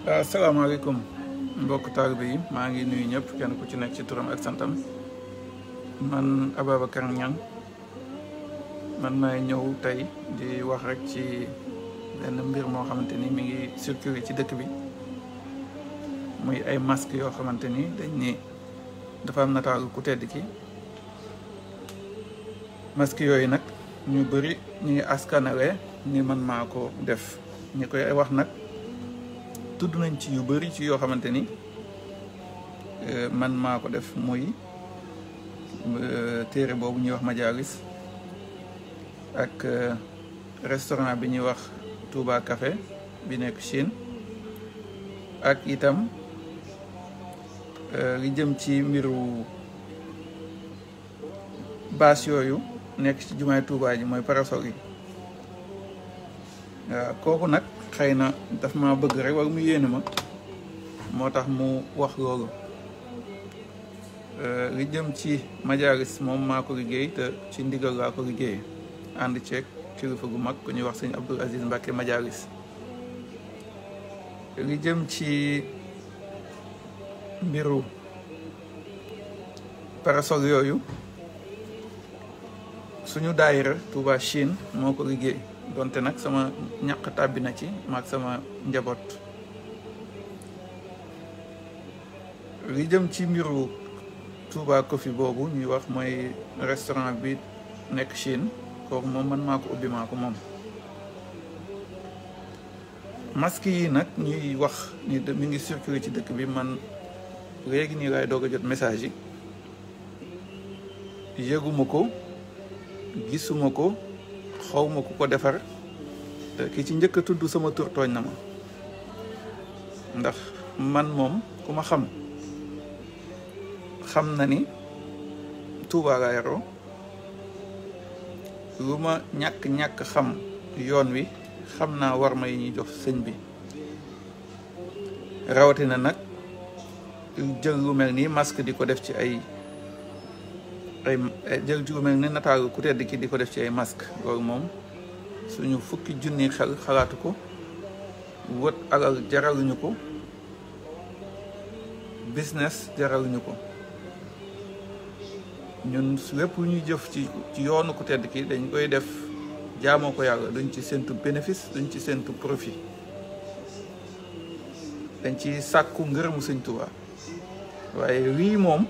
asalaamaaleykum mbokk taalibe yi maa ngi nuyu ñëpp kenn ku ci nekk ci turam ak santam man Ababacar Niang man maay ñëw tey di wax rek ci benn mbir moo xamante ni mi ngi circulé ci dëkk bi muy ay masque yoo xamante ni dañ ni dafa am nataalu ku tedd ki masque yooyu nag ñu bëri ñu ngi askanale ni man maa ko def ñi koy wax nag tudd nañ ci yu bëri ci yoo xamante ni man maa ko def muy téere boobu ñuy wax Majalis ak restaurant bi ñuy wax Touba Café bi nekk Chine ak itam li jëm ci mbiru baas yooyu nekk ci jumaay Touba ji mooy parasol yi waaw kooku nag xëy na daf ma bëgg rek wala mu yéene ma moo tax mu wax loolu li jëm ci Majalis moom maa ko liggéey te ci ndigal laa ko liggéey ànd ceeg kilifa gu mag ku ñuy wax sëñ Abdul Aziz Mbacke Majalis li jëm ci mbiru parasol yooyu suñu daayira Touba Chine moo ko liggéey donte nag sama ñaq tàbbi na ci maag sama njaboot li jëm ci mbiru Touba Coffee boobu ñuy wax mooy restaurant bi nekk Chine kooku moom man maa ko ubbi maa ko moom masque yi nag ñuy wax ni mi ngi circulé ci dëkk bi man léegi nii laay doog a jot message yi yëguma ko gisuma ko xawma ku ko defar te ki ci njëkk a tudd sama tur tooñ na ma ndax man moom ku ma xam na ni Touba laa yaroo lu ma ñàkk xam yoon wi xam naa war ma yi ñuy jox sëñ bi rawatina nag jël lu mel nii masque di ko def ci ay jël ju mel ni nataalu ku tedd ki di ko def ci ay masque loolu moom suñu fukki junni xel xalaatu ko wët alal jaraluñu ko business jaraluñu ko ñun lépp lu ñuy jëf ci yoonu ku tedd ki dañ koy def jaamoo ko yàlla duñ ci séntu bénéfice duñ ci séntu profit dañ ci sàkku ngërëmu sëñ Tuubaa waaye lii moom